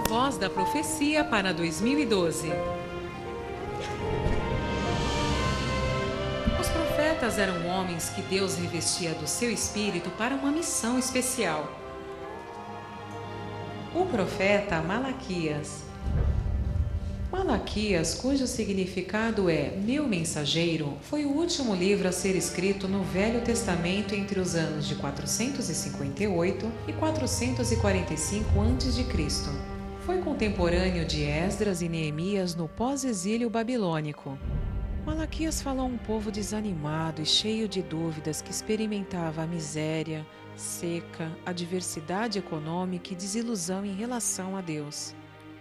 Voz da Profecia para 2012. Os profetas eram homens que Deus revestia do seu espírito para uma missão especial. O profeta Malaquias. Malaquias, cujo significado é meu mensageiro, foi o último livro a ser escrito no Velho Testamento entre os anos de 458 e 445 a.C. Foi contemporâneo de Esdras e Neemias no pós-exílio babilônico. Malaquias falou a um povo desanimado e cheio de dúvidas que experimentava a miséria, seca, adversidade econômica e desilusão em relação a Deus.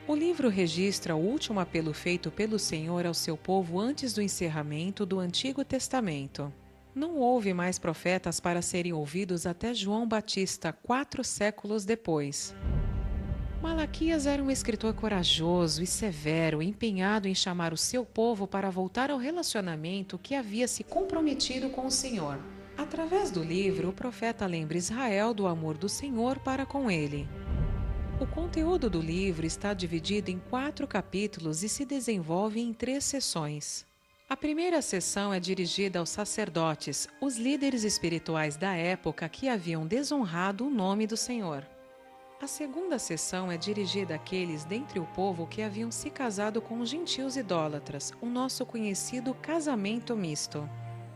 O livro registra o último apelo feito pelo Senhor ao seu povo antes do encerramento do Antigo Testamento. Não houve mais profetas para serem ouvidos até João Batista, 4 séculos depois. Malaquias era um escritor corajoso e severo, empenhado em chamar o seu povo para voltar ao relacionamento que havia se comprometido com o Senhor. Através do livro, o profeta lembra Israel do amor do Senhor para com ele. O conteúdo do livro está dividido em 4 capítulos e se desenvolve em 3 sessões. A primeira sessão é dirigida aos sacerdotes, os líderes espirituais da época que haviam desonrado o nome do Senhor. A segunda sessão é dirigida àqueles dentre o povo que haviam se casado com gentios idólatras, o nosso conhecido casamento misto.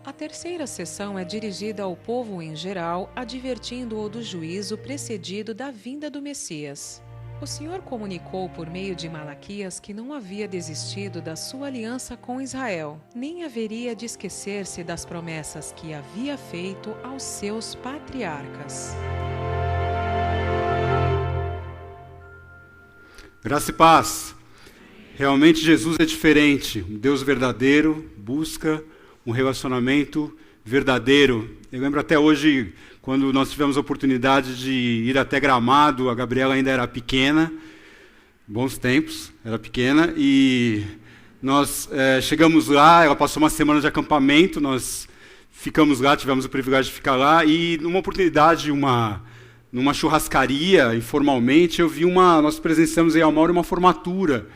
A terceira sessão é dirigida ao povo em geral, advertindo-o do juízo precedido da vinda do Messias. O Senhor comunicou por meio de Malaquias que não havia desistido da sua aliança com Israel, nem haveria de esquecer-se das promessas que havia feito aos seus patriarcas. Graça e paz. Realmente Jesus é diferente. Um Deus verdadeiro busca um relacionamento verdadeiro. Eu lembro até hoje, quando nós tivemos a oportunidade de ir até Gramado, a Gabriela ainda era pequena, bons tempos, era pequena, e nós chegamos lá, ela passou uma semana de acampamento, nós ficamos lá, tivemos o privilégio de ficar lá, e numa oportunidade, numa churrascaria, informalmente, nós presenciamos em Almauro uma formatura.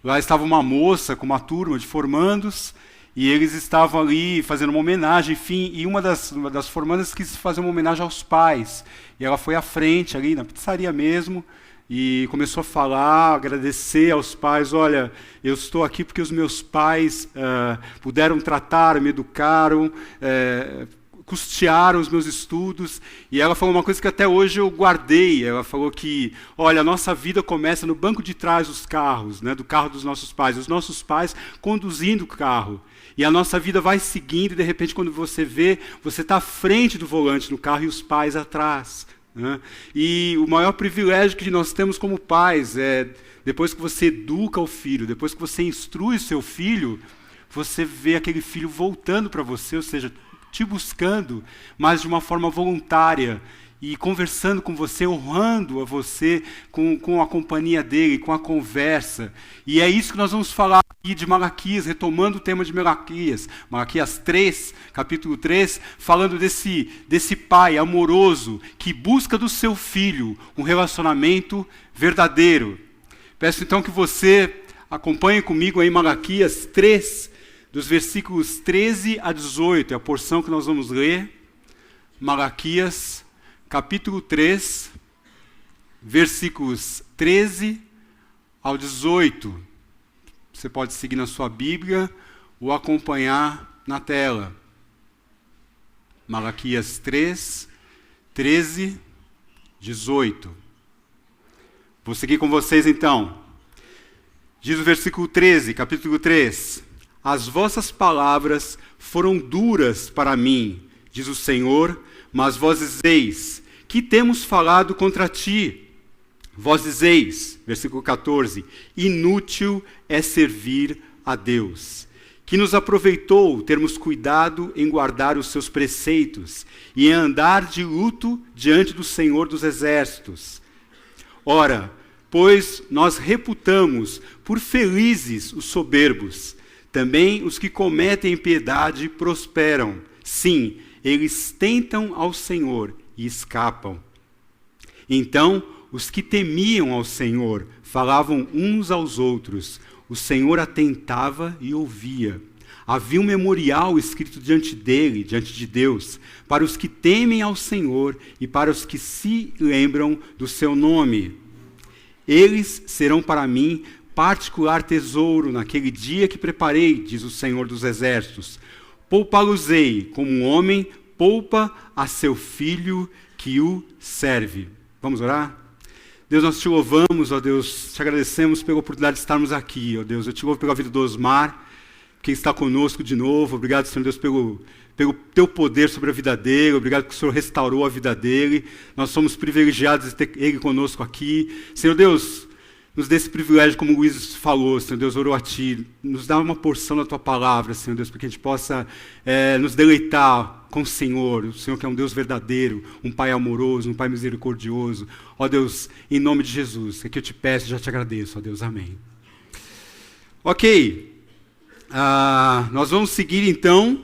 Lá estava uma moça com uma turma de formandos, e eles estavam ali fazendo uma homenagem, enfim, e uma das formandas quis fazer uma homenagem aos pais. E ela foi à frente, ali na pizzaria mesmo, e começou a falar, agradecer aos pais. Olha, eu estou aqui porque os meus pais puderam tratar, me educaram, custearam os meus estudos, e ela falou uma coisa que até hoje eu guardei. Ela falou que, olha, a nossa vida começa no banco de trás dos carros, né, do carro dos nossos pais, os nossos pais conduzindo o carro, e a nossa vida vai seguindo, e de repente quando você vê, você está à frente do volante no carro e os pais atrás, né? E o maior privilégio que nós temos como pais é, depois que você educa o filho, depois que você instrui o seu filho, você vê aquele filho voltando para você, ou seja, te buscando, mas de uma forma voluntária, e conversando com você, honrando a você com a companhia dele, com a conversa. E é isso que nós vamos falar aqui de Malaquias, retomando o tema de Malaquias. Malaquias 3, capítulo 3, falando desse pai amoroso que busca do seu filho um relacionamento verdadeiro. Peço então que você acompanhe comigo aí Malaquias 3, dos versículos 13 a 18, é a porção que nós vamos ler. Malaquias, capítulo 3, versículos 13 ao 18. Você pode seguir na sua Bíblia ou acompanhar na tela. Malaquias 3, 13, 18. Vou seguir com vocês então. Diz o versículo 13, capítulo 3. As vossas palavras foram duras para mim, diz o Senhor, mas vós dizeis, que temos falado contra ti? Vós dizeis, versículo 14, inútil é servir a Deus. Que nos aproveitou termos cuidado em guardar os seus preceitos e em andar de luto diante do Senhor dos Exércitos. Ora, pois nós reputamos por felizes os soberbos, também os que cometem impiedade prosperam. Sim, eles tentam ao Senhor e escapam. Então os que temiam ao Senhor falavam uns aos outros. O Senhor atentava e ouvia. Havia um memorial escrito diante dele, diante de Deus, para os que temem ao Senhor e para os que se lembram do seu nome. Eles serão para mim particular tesouro naquele dia que preparei, diz o Senhor dos Exércitos. Poupá-los-ei, como um homem poupa a seu filho que o serve. Vamos orar? Deus, nós te louvamos, ó Deus, te agradecemos pela oportunidade de estarmos aqui, ó Deus. Eu te louvo pela vida do Osmar, que está conosco de novo. Obrigado, Senhor Deus, pelo teu poder sobre a vida dele. Obrigado que o Senhor restaurou a vida dele. Nós somos privilegiados de ter ele conosco aqui. Senhor Deus, nos dê esse privilégio, como o Luiz falou, Senhor Deus, orou a Ti. Nos dá uma porção da Tua palavra, Senhor Deus, para que a gente possa nos deleitar com o Senhor que é um Deus verdadeiro, um Pai amoroso, um Pai misericordioso. Ó Deus, em nome de Jesus, é que eu te peço e já te agradeço, ó Deus, amém. Ok, nós vamos seguir então,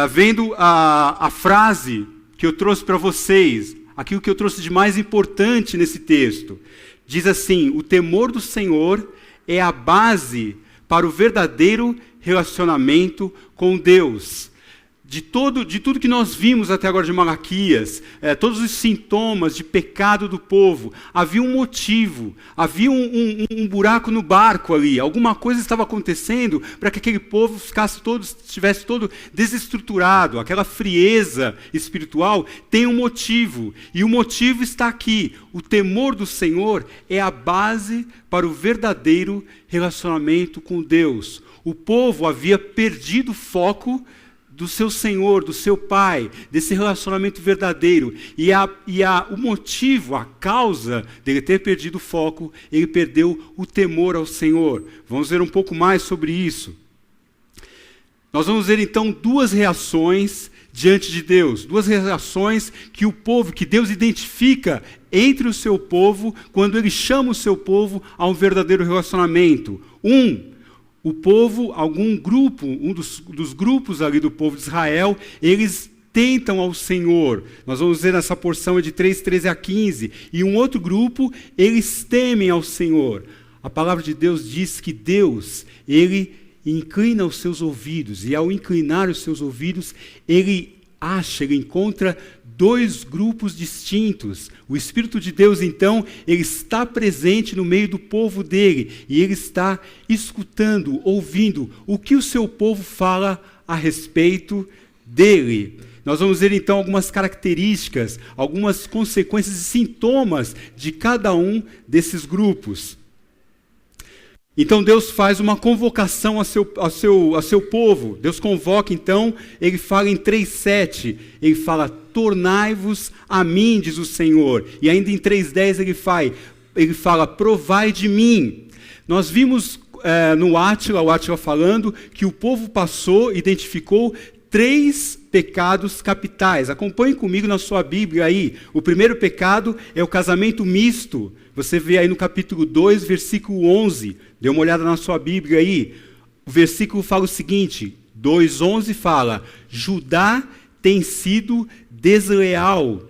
vendo a frase que eu trouxe para vocês, aquilo que eu trouxe de mais importante nesse texto. Diz assim: o temor do Senhor é a base para o verdadeiro relacionamento com Deus. De tudo que nós vimos até agora de Malaquias, todos os sintomas de pecado do povo, havia um motivo, havia um buraco no barco ali, alguma coisa estava acontecendo para que aquele povo estivesse todo desestruturado, aquela frieza espiritual tem um motivo, e o motivo está aqui. O temor do Senhor é a base para o verdadeiro relacionamento com Deus. O povo havia perdido o foco do seu Senhor, do seu Pai, desse relacionamento verdadeiro. O motivo, a causa dele ter perdido o foco, ele perdeu o temor ao Senhor. Vamos ver um pouco mais sobre isso. Nós vamos ver então duas reações diante de Deus, duas reações que Deus identifica entre o seu povo, quando ele chama o seu povo a um verdadeiro relacionamento. O povo, algum grupo, um dos grupos ali do povo de Israel, eles tentam ao Senhor. Nós vamos ver nessa porção de 3:13 a 15. E um outro grupo, eles temem ao Senhor. A palavra de Deus diz que Deus, ele inclina os seus ouvidos. E ao inclinar os seus ouvidos, ele encontra dois grupos distintos. O Espírito de Deus, então, ele está presente no meio do povo dele, e ele está escutando, ouvindo o que o seu povo fala a respeito dele. Nós vamos ver, então, algumas características, algumas consequências e sintomas de cada um desses grupos. Então Deus faz uma convocação ao seu povo. Deus convoca, então, ele fala em 3:7, ele fala: tornai-vos a mim, diz o Senhor. E ainda em 3:10 ele fala: provai de mim. Nós vimos o Átila falando que o povo identificou 3 pecados capitais. Acompanhe comigo na sua Bíblia aí. O primeiro pecado é o casamento misto. Você vê aí no capítulo 2, versículo 11. Dê uma olhada na sua Bíblia aí. O versículo fala o seguinte, 2:11 fala: Judá tem sido desleal,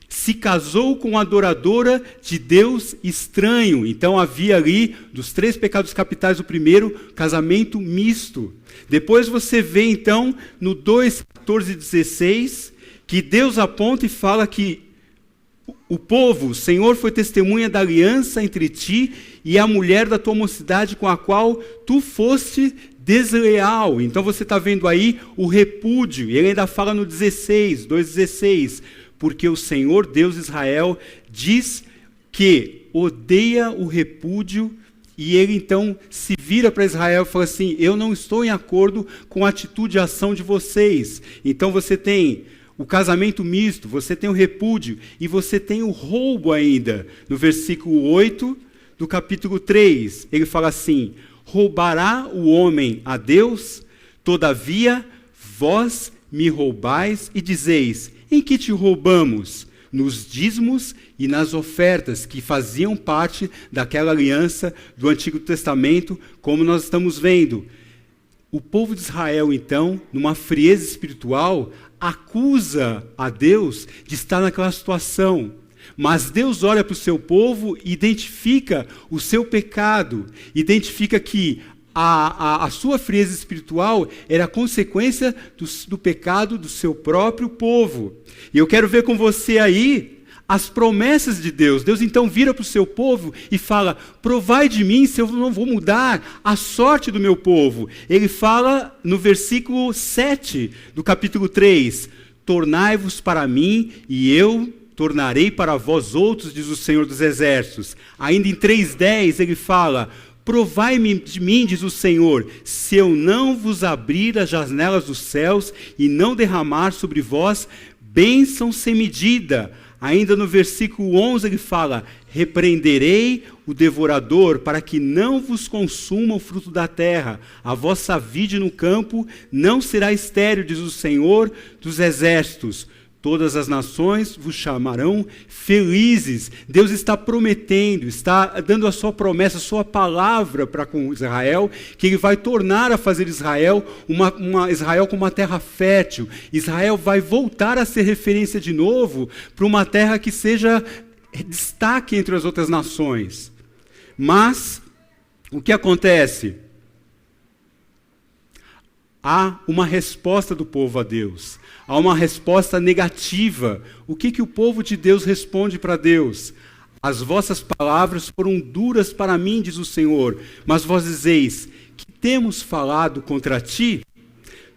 se casou com uma adoradora de Deus estranho. Então havia ali, dos 3 pecados capitais, o primeiro, casamento misto. Depois você vê então, no 2:14-16, que Deus aponta e fala que o povo, o Senhor foi testemunha da aliança entre ti e a mulher da tua mocidade com a qual tu foste desleal. Então você está vendo aí o repúdio. E ele ainda fala no 2:16, porque o Senhor Deus de Israel diz que odeia o repúdio, e ele então se vira para Israel e fala assim: eu não estou em acordo com a atitude e a ação de vocês. Então você tem o casamento misto, você tem o repúdio e você tem o roubo ainda. No versículo 8 do capítulo 3, ele fala assim: roubará o homem a Deus? Todavia vós me roubais e dizeis: em que te roubamos? Nos dízimos e nas ofertas que faziam parte daquela aliança do Antigo Testamento, como nós estamos vendo. O povo de Israel, então, numa frieza espiritual, acusa a Deus de estar naquela situação. Mas Deus olha para o seu povo e identifica o seu pecado, identifica que a sua frieza espiritual era consequência do pecado do seu próprio povo. E eu quero ver com você aí as promessas de Deus. Deus então vira para o seu povo e fala: provai de mim se eu não vou mudar a sorte do meu povo. Ele fala no versículo 7 do capítulo 3, tornai-vos para mim e eu tornarei para vós outros, diz o Senhor dos Exércitos. Ainda em 3:10 ele fala: provai-me de mim, diz o Senhor, se eu não vos abrir as janelas dos céus e não derramar sobre vós bênção sem medida. Ainda no versículo 11 ele fala: repreenderei o devorador para que não vos consuma o fruto da terra. A vossa vide no campo não será estéril, diz o Senhor dos Exércitos. Todas as nações vos chamarão felizes. Deus está prometendo, está dando a sua promessa, a sua palavra para com Israel, que ele vai tornar a fazer Israel Israel como uma terra fértil. Israel vai voltar a ser referência de novo para uma terra que seja destaque entre as outras nações. Mas o que acontece? Há uma resposta do povo a Deus. Há uma resposta negativa. O que o povo de Deus responde para Deus? As vossas palavras foram duras para mim, diz o Senhor, mas vós dizeis: que temos falado contra ti?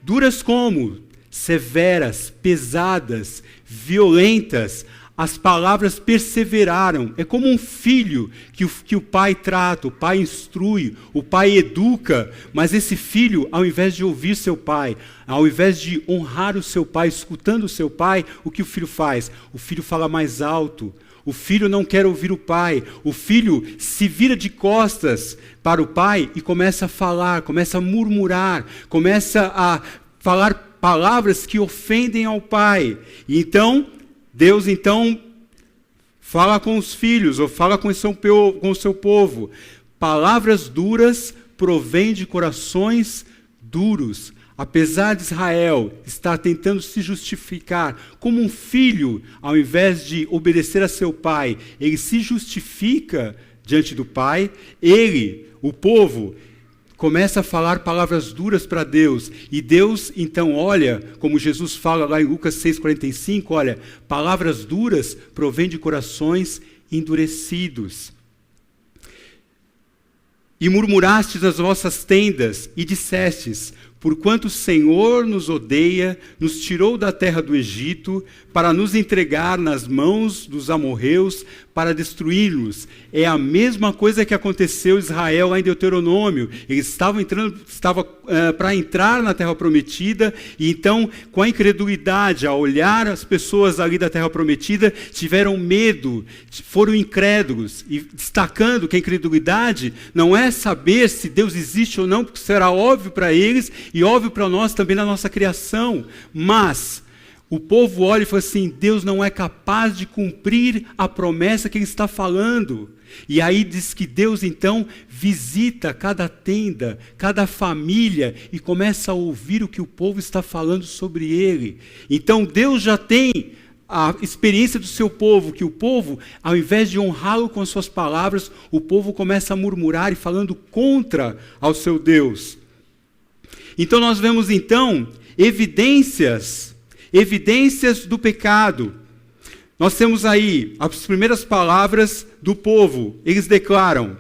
Duras como? Severas, pesadas, violentas. As palavras perseveraram. É como um filho que o pai trata, o pai instrui, o pai educa, mas esse filho, ao invés de ouvir seu pai, ao invés de honrar o seu pai, escutando o seu pai, o que o filho faz? O filho fala mais alto. O filho não quer ouvir o pai. O filho se vira de costas para o pai e começa a falar, começa a murmurar, começa a falar palavras que ofendem ao pai. E então Deus então fala com os filhos, ou fala com o seu povo. Palavras duras provêm de corações duros. Apesar de Israel estar tentando se justificar como um filho, ao invés de obedecer a seu pai, ele se justifica diante do pai. Ele, o povo, começa a falar palavras duras para Deus. E Deus, então, olha, como Jesus fala lá em Lucas 6,45, olha, palavras duras provêm de corações endurecidos. E murmurastes nas vossas tendas e dissestes: porquanto o Senhor nos odeia, nos tirou da terra do Egito, para nos entregar nas mãos dos amorreus, para destruí-los. É a mesma coisa que aconteceu em Israel lá em Deuteronômio. Eles estavam para entrar na terra prometida, e então, com a incredulidade, a olhar as pessoas ali da terra prometida, tiveram medo, foram incrédulos, e destacando que a incredulidade não é saber se Deus existe ou não, porque será óbvio para eles, e óbvio para nós também na nossa criação, mas o povo olha e fala assim: Deus não é capaz de cumprir a promessa que Ele está falando. E aí diz que Deus então visita cada tenda, cada família e começa a ouvir o que o povo está falando sobre ele. Então Deus já tem a experiência do seu povo, que o povo, ao invés de honrá-lo com as suas palavras, o povo começa a murmurar e falando contra ao seu Deus. Então nós vemos então evidências do pecado. Nós temos aí as primeiras palavras do povo. Eles declaram: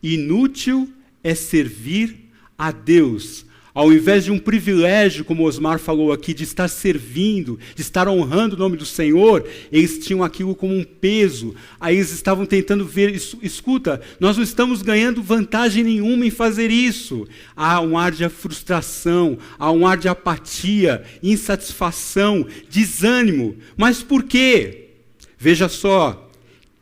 inútil é servir a Deus. Ao invés de um privilégio, como Osmar falou aqui, de estar servindo, de estar honrando o nome do Senhor, eles tinham aquilo como um peso. Aí eles estavam tentando ver, escuta, nós não estamos ganhando vantagem nenhuma em fazer isso. Há um ar de frustração, há um ar de apatia, insatisfação, desânimo. Mas por quê? Veja só,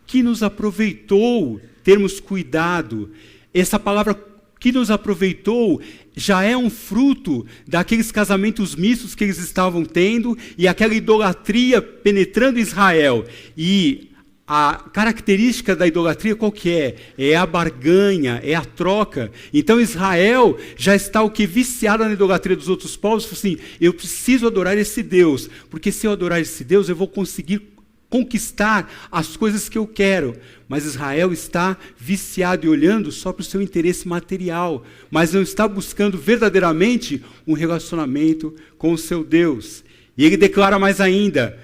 que nos aproveitou termos cuidado. Essa palavra que nos aproveitou já é um fruto daqueles casamentos mistos que eles estavam tendo e aquela idolatria penetrando Israel. E a característica da idolatria qual que é? É a barganha, é a troca. Então Israel já está o que? Viciado na idolatria dos outros povos. Assim, eu preciso adorar esse Deus, porque se eu adorar esse Deus eu vou conseguir conquistar as coisas que eu quero. Mas Israel está viciado e olhando só para o seu interesse material, mas não está buscando verdadeiramente um relacionamento com o seu Deus. E ele declara mais ainda: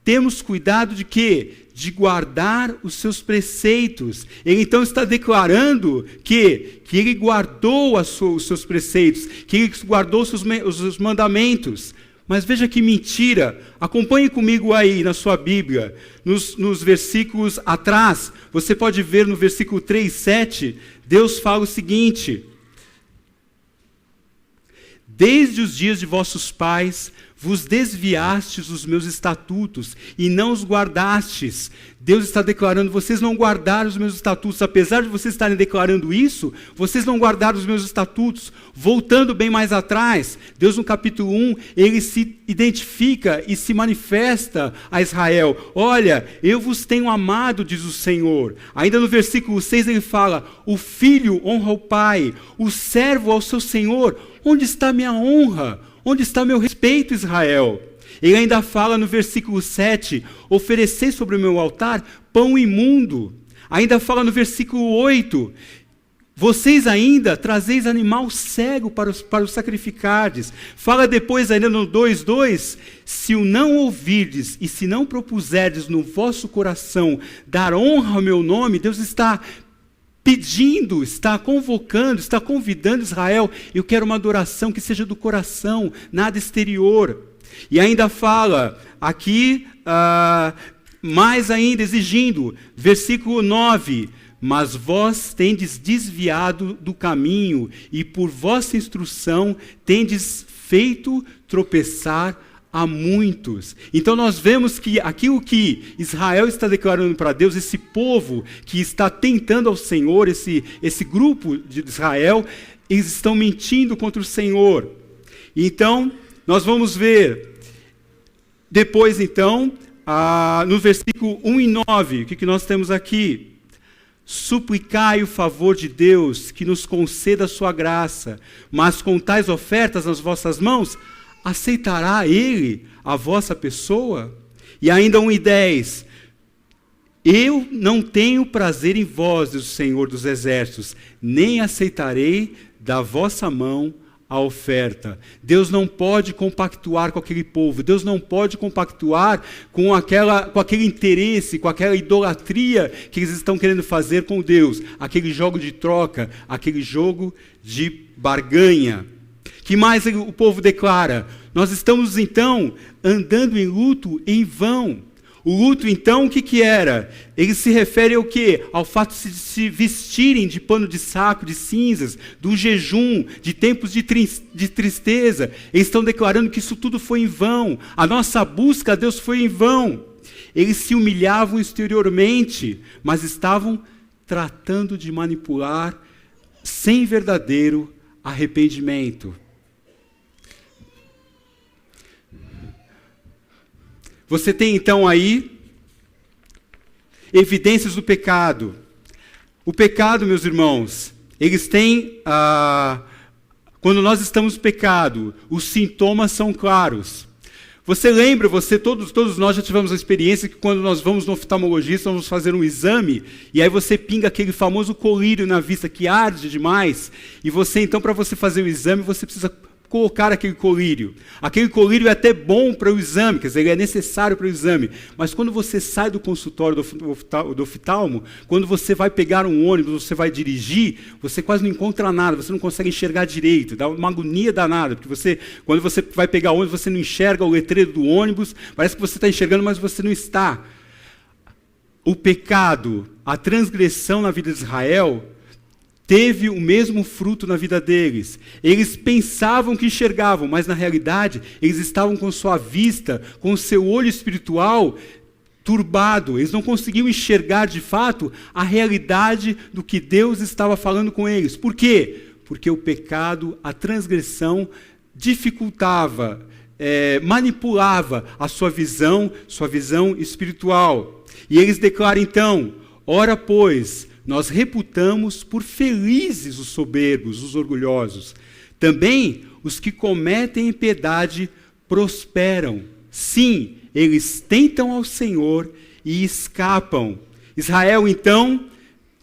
temos cuidado de quê? De guardar os seus preceitos. Ele então está declarando que ele guardou os seus preceitos, que ele guardou os seus mandamentos. Mas veja que mentira. Acompanhe comigo aí na sua Bíblia, nos versículos atrás. Você pode ver no versículo 3, 7, Deus fala o seguinte: desde os dias de vossos pais vos desviastes dos meus estatutos e não os guardastes. Deus está declarando: vocês não guardaram os meus estatutos. Apesar de vocês estarem declarando isso, vocês não guardaram os meus estatutos. Voltando bem mais atrás, Deus no capítulo 1, ele se identifica e se manifesta a Israel: olha, eu vos tenho amado, diz o Senhor. Ainda no versículo 6 ele fala: o filho honra o pai, o servo ao seu senhor. Onde está minha honra? Onde está meu respeito, Israel? Ele ainda fala no versículo 7, oferecei sobre o meu altar pão imundo. Ainda fala no versículo 8, vocês ainda trazeis animal cego para o sacrificardes. Fala depois ainda no 2:2, se o não ouvirdes e se não propuserdes no vosso coração dar honra ao meu nome, Deus está pedindo, está convocando, está convidando Israel: eu quero uma adoração que seja do coração, nada exterior. E ainda fala aqui, mais ainda exigindo, versículo 9, mas vós tendes desviado do caminho e por vossa instrução tendes feito tropeçar a muitos. Então nós vemos que aquilo que Israel está declarando para Deus, esse povo que está tentando ao Senhor, esse grupo de Israel, eles estão mentindo contra o Senhor. Então, nós vamos ver depois então, no versículo 1 e 9, o que nós temos aqui? Suplicai o favor de Deus, que nos conceda a sua graça, mas com tais ofertas nas vossas mãos, aceitará Ele a vossa pessoa? E ainda 1 e 10, eu não tenho prazer em vós, diz o Senhor dos Exércitos, nem aceitarei da vossa mão a oferta. Deus não pode compactuar com aquele povo, Deus não pode compactuar com aquele interesse, com aquela idolatria que eles estão querendo fazer com Deus, aquele jogo de troca, aquele jogo de barganha. Que mais o povo declara? Nós estamos então andando em luto em vão. O luto, então, o que era? Ele se refere ao quê? Ao fato de se vestirem de pano de saco, de cinzas, do jejum, de tempos de tristeza. Eles estão declarando que isso tudo foi em vão. A nossa busca a Deus foi em vão. Eles se humilhavam exteriormente, mas estavam tratando de manipular sem verdadeiro arrependimento. Você tem então aí evidências do pecado. O pecado, meus irmãos, eles têm, quando nós estamos no pecado, os sintomas são claros. Você lembra, todos nós já tivemos a experiência que quando nós vamos no oftalmologista, vamos fazer um exame, e aí você pinga aquele famoso colírio na vista que arde demais, e você então, para você fazer o exame, você precisa colocar aquele colírio. Aquele colírio é até bom para o exame, quer dizer, ele é necessário para o exame. Mas quando você sai do consultório do oftalmo, quando você vai pegar um ônibus, você vai dirigir, você quase não encontra nada, você não consegue enxergar direito, dá uma agonia danada, porque quando você vai pegar o ônibus, você não enxerga o letreiro do ônibus, parece que você está enxergando, mas você não está. O pecado, a transgressão na vida de Israel, teve o mesmo fruto na vida deles. Eles pensavam que enxergavam, mas na realidade eles estavam com sua vista, com o seu olho espiritual turbado. Eles não conseguiam enxergar de fato a realidade do que Deus estava falando com eles. Por quê? Porque o pecado, a transgressão, dificultava, manipulava a sua visão espiritual. E eles declaram então: ora pois, nós reputamos por felizes os soberbos, os orgulhosos. Também os que cometem impiedade prosperam. Sim, eles tentam ao Senhor e escapam. Israel, então,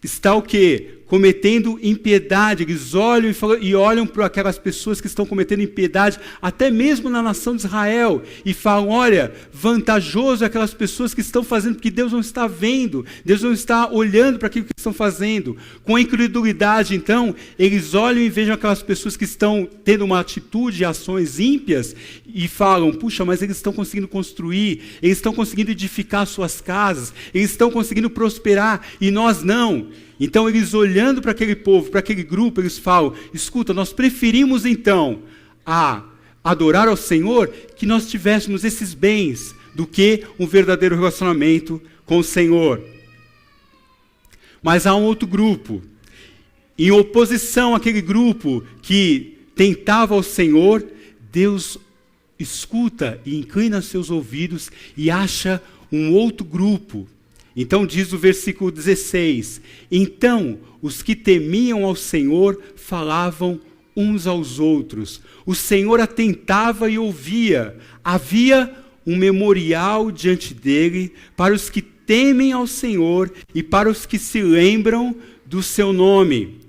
está o quê? Cometendo impiedade. Eles olham e olham para aquelas pessoas que estão cometendo impiedade, até mesmo na nação de Israel, e falam, olha, vantajoso aquelas pessoas que estão fazendo, porque Deus não está vendo, Deus não está olhando para aquilo que estão fazendo. Com incredulidade, então, eles olham e vejam aquelas pessoas que estão tendo uma atitude e ações ímpias, e falam, puxa, mas eles estão conseguindo construir, eles estão conseguindo edificar suas casas, eles estão conseguindo prosperar, e nós não. Então, eles olhando para aquele povo, para aquele grupo, eles falam, escuta, nós preferimos então a adorar ao Senhor que nós tivéssemos esses bens do que um verdadeiro relacionamento com o Senhor. Mas há um outro grupo, em oposição àquele grupo que tentava ao Senhor, Deus escuta e inclina seus ouvidos e acha um outro grupo. Então diz o versículo 16, então os que temiam ao Senhor falavam uns aos outros. O Senhor atentava e ouvia. Havia um memorial diante dele para os que temem ao Senhor e para os que se lembram do seu nome.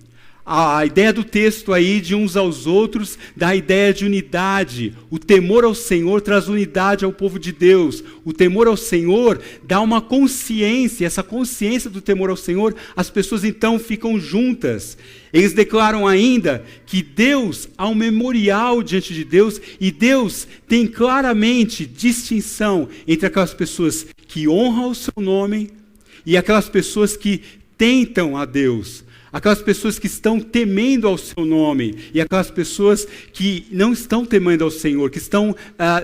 A ideia do texto aí de uns aos outros dá a ideia de unidade. O temor ao Senhor traz unidade ao povo de Deus. O temor ao Senhor dá uma consciência. Essa consciência do temor ao Senhor, as pessoas então ficam juntas. Eles declaram ainda que Deus, há um memorial diante de Deus, e Deus tem claramente distinção entre aquelas pessoas que honram o seu nome e aquelas pessoas que tentam a Deus. Aquelas pessoas que estão temendo ao seu nome e aquelas pessoas que não estão temendo ao Senhor, que estão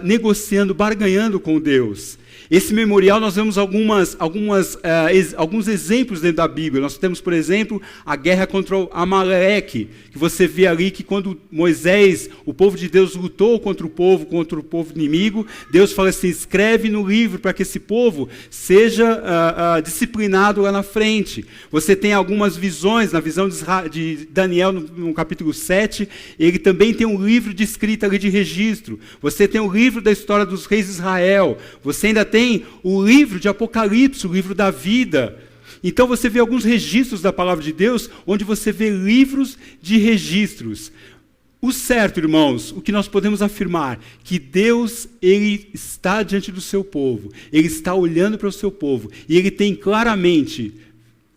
negociando, barganhando com Deus. Esse memorial, nós vemos alguns exemplos dentro da Bíblia. Nós temos, por exemplo, a guerra contra o Amaleque, que você vê ali que quando Moisés, o povo de Deus, lutou contra o povo inimigo, Deus fala assim, escreve no livro para que esse povo seja disciplinado lá na frente. Você tem algumas visões, na visão de Daniel, no capítulo 7, ele também tem um livro de escrita ali de registro. Você tem o livro da história dos reis de Israel. Você ainda tem o livro de Apocalipse, o livro da vida. Então você vê alguns registros da palavra de Deus, onde você vê livros de registros. O certo, irmãos, o que nós podemos afirmar, que Deus, Ele está diante do seu povo, Ele está olhando para o seu povo, e Ele tem claramente,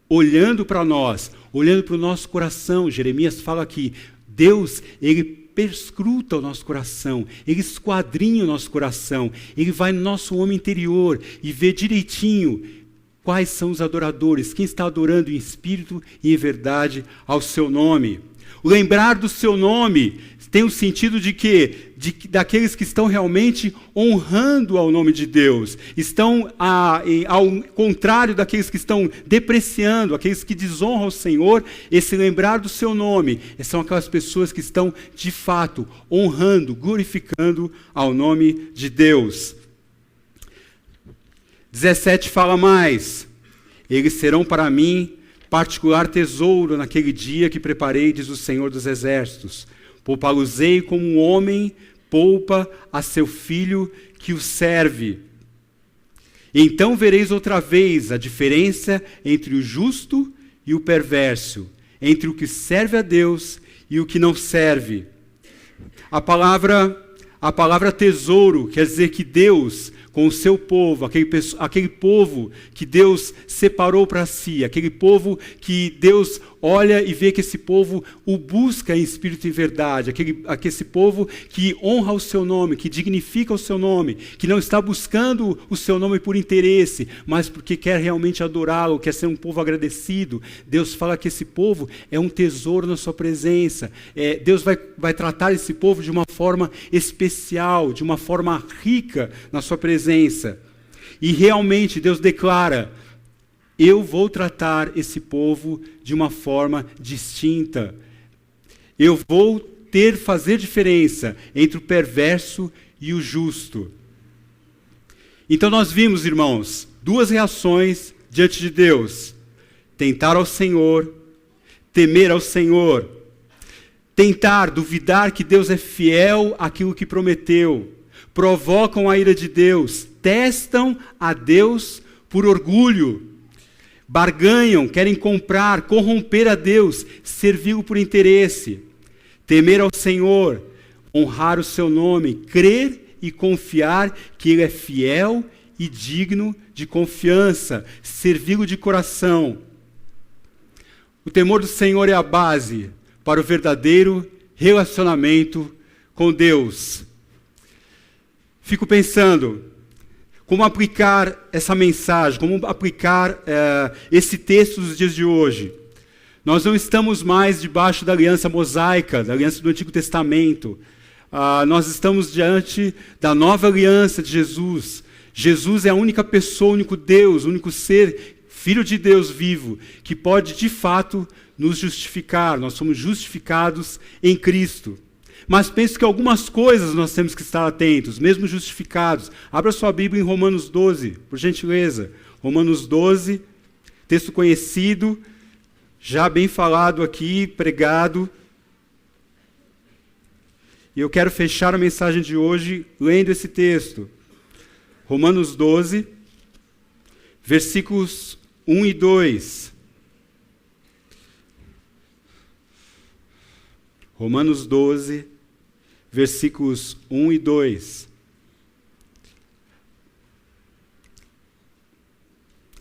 olhando para nós, olhando para o nosso coração. Jeremias fala aqui, Deus, Ele perscruta o nosso coração, Ele esquadrinha o nosso coração, Ele vai no nosso homem interior e vê direitinho quais são os adoradores, quem está adorando em espírito e em verdade ao seu nome. O lembrar do seu nome tem o sentido de que daqueles que estão realmente honrando ao nome de Deus, estão ao contrário daqueles que estão depreciando, aqueles que desonram o Senhor. Esse lembrar do seu nome são aquelas pessoas que estão de fato honrando, glorificando ao nome de Deus. 17 fala mais, eles serão para mim particular tesouro naquele dia que preparei, diz o Senhor dos Exércitos. Poupá-los-ei como um homem poupa a seu filho que o serve. Então vereis outra vez a diferença entre o justo e o perverso, entre o que serve a Deus e o que não serve. A palavra tesouro quer dizer que Deus, com o seu povo, aquele povo que Deus separou para si, aquele povo que Deus olha e vê que esse povo o busca em espírito e verdade, esse povo que honra o seu nome, que dignifica o seu nome, que não está buscando o seu nome por interesse, mas porque quer realmente adorá-lo, quer ser um povo agradecido. Deus fala que esse povo é um tesouro na sua presença. Deus vai tratar esse povo de uma forma especial, de uma forma rica na sua presença. E realmente Deus declara, eu vou tratar esse povo de uma forma distinta. Eu vou fazer diferença entre o perverso e o justo. Então nós vimos, irmãos, duas reações diante de Deus. Tentar ao Senhor, temer ao Senhor. Tentar, duvidar que Deus é fiel àquilo que prometeu. Provocam a ira de Deus, testam a Deus por orgulho, barganham, querem comprar, corromper a Deus, servi-lo por interesse, temer ao Senhor, honrar o seu nome, crer e confiar que Ele é fiel e digno de confiança, servi-lo de coração. O temor do Senhor é a base para o verdadeiro relacionamento com Deus. Fico pensando, como aplicar essa mensagem, como aplicar esse texto dos dias de hoje. Nós não estamos mais debaixo da aliança mosaica, da aliança do Antigo Testamento. Nós estamos diante da nova aliança de Jesus. Jesus é a única pessoa, o único Deus, o único ser, Filho de Deus vivo, que pode de fato nos justificar. Nós somos justificados em Cristo. Mas penso que algumas coisas nós temos que estar atentos, mesmo justificados. Abra sua Bíblia em Romanos 12, por gentileza. Romanos 12, texto conhecido, já bem falado aqui, pregado. E eu quero fechar a mensagem de hoje lendo esse texto. Romanos 12, versículos 1 e 2. Romanos 12, versículos 1 e 2.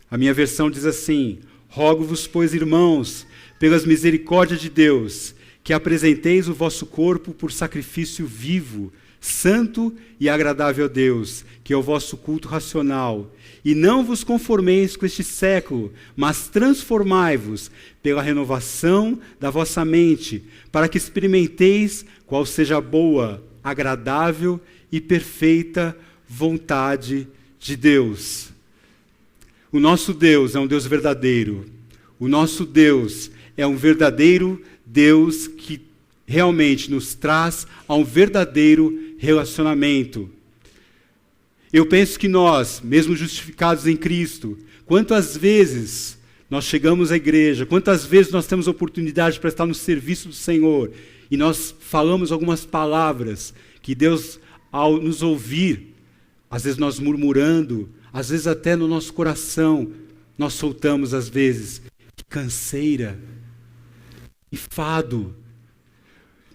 A minha versão diz assim: rogo-vos, pois, irmãos, pelas misericórdias de Deus, que apresenteis o vosso corpo por sacrifício vivo, santo e agradável a Deus, que é o vosso culto racional. E não vos conformeis com este século, mas transformai-vos pela renovação da vossa mente, para que experimenteis qual seja a boa, agradável e perfeita vontade de Deus. O nosso Deus é um Deus verdadeiro. O nosso Deus é um verdadeiro Deus que realmente nos traz a um verdadeiro relacionamento. Eu penso que nós, mesmo justificados em Cristo, quantas vezes nós chegamos à igreja, quantas vezes nós temos oportunidade para estar no serviço do Senhor e nós falamos algumas palavras que Deus, ao nos ouvir, às vezes nós murmurando, às vezes até no nosso coração, nós soltamos às vezes, que canseira, que fado.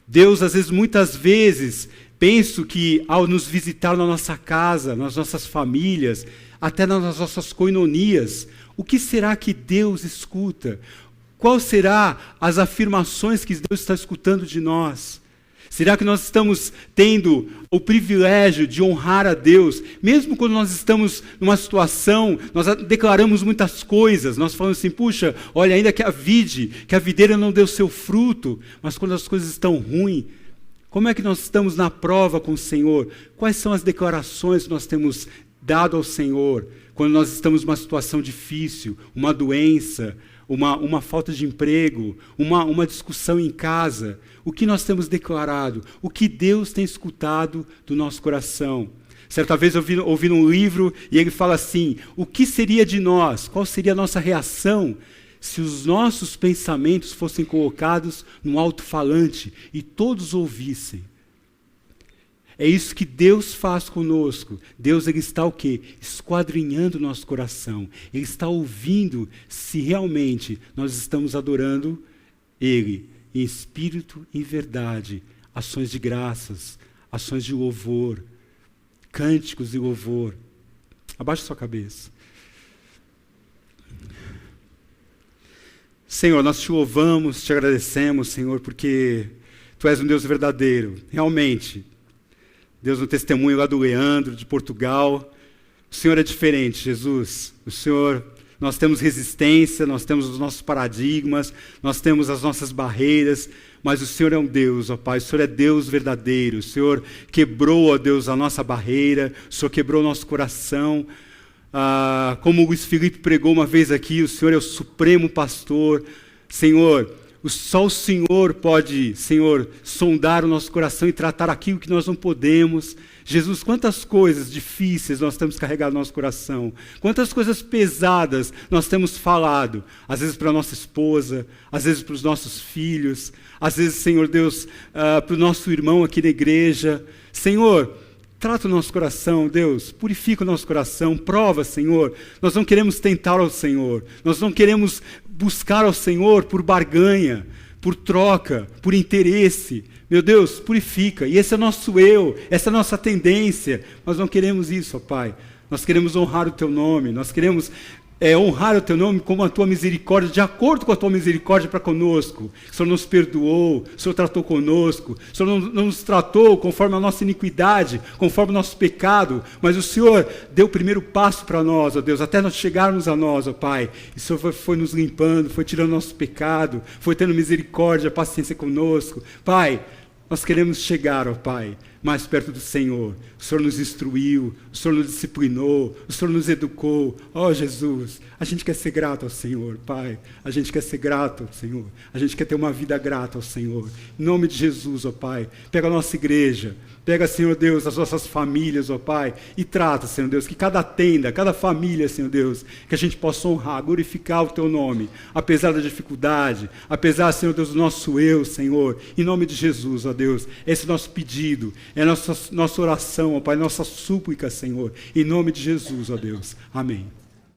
Deus, às vezes, muitas vezes, penso que ao nos visitar na nossa casa, nas nossas famílias, até nas nossas coinonias, o que será que Deus escuta? Qual será as afirmações que Deus está escutando de nós? Será que nós estamos tendo o privilégio de honrar a Deus, mesmo quando nós estamos numa situação, nós declaramos muitas coisas, nós falamos assim, puxa, olha, ainda que a videira não deu seu fruto, mas quando as coisas estão ruins, como é que nós estamos na prova com o Senhor? Quais são as declarações que nós temos dado ao Senhor quando nós estamos numa situação difícil, uma doença, uma falta de emprego, uma discussão em casa? O que nós temos declarado? O que Deus tem escutado do nosso coração? Certa vez eu ouvi num livro e ele fala assim, o que seria de nós? Qual seria a nossa reação se os nossos pensamentos fossem colocados num alto-falante e todos ouvissem? É isso que Deus faz conosco. Deus, ele está o quê? Esquadrinhando o nosso coração. Ele está ouvindo se realmente nós estamos adorando Ele, em espírito e em verdade. Ações de graças, ações de louvor, cânticos de louvor. Abaixe sua cabeça. Senhor, nós te louvamos, te agradecemos, Senhor, porque Tu és um Deus verdadeiro. Realmente, Deus, no testemunho lá do Leandro, de Portugal, o Senhor é diferente, Jesus. O Senhor, nós temos resistência, nós temos os nossos paradigmas, nós temos as nossas barreiras, mas o Senhor é um Deus, ó Pai, o Senhor é Deus verdadeiro. O Senhor quebrou, ó Deus, a nossa barreira, o Senhor quebrou o nosso coração. Como o Luiz Felipe pregou uma vez aqui, o Senhor é o supremo pastor. Senhor, só o Senhor pode, Senhor, sondar o nosso coração e tratar aquilo que nós não podemos. Jesus, quantas coisas difíceis nós temos carregado no nosso coração, quantas coisas pesadas nós temos falado, às vezes para a nossa esposa, às vezes para os nossos filhos, às vezes, Senhor Deus, para o nosso irmão aqui na igreja. Senhor, Trata o nosso coração, Deus, purifica o nosso coração, prova, Senhor. Nós não queremos tentar ao Senhor, nós não queremos buscar ao Senhor por barganha, por troca, por interesse. Meu Deus, purifica. E esse é o nosso eu, essa é a nossa tendência. Nós não queremos isso, ó Pai. Nós queremos honrar o Teu nome, nós queremos honrar o Teu nome como a Tua misericórdia, de acordo com a Tua misericórdia para conosco. O Senhor nos perdoou, o Senhor tratou conosco, o Senhor não nos tratou conforme a nossa iniquidade, conforme o nosso pecado, mas o Senhor deu o primeiro passo para nós, ó Deus, até nós chegarmos a nós, ó Pai. E o Senhor foi nos limpando, foi tirando nosso pecado, foi tendo misericórdia, paciência conosco. Pai, nós queremos chegar, ó Pai, mais perto do Senhor. O Senhor nos instruiu, o Senhor nos disciplinou, o Senhor nos educou. Ó Jesus, a gente quer ser grato ao Senhor, Pai. A gente quer ser grato ao Senhor. A gente quer ter uma vida grata ao Senhor. Em nome de Jesus, ó Pai, pega a nossa igreja, pega, Senhor Deus, as nossas famílias, ó Pai, e trata, Senhor Deus, que cada tenda, cada família, Senhor Deus, que a gente possa honrar, glorificar o Teu nome, apesar da dificuldade, apesar, Senhor Deus, do nosso eu, Senhor, em nome de Jesus, ó Deus, esse é o nosso pedido, é a nossa oração, ó Pai, nossa súplica, Senhor, em nome de Jesus, ó Deus. Amém.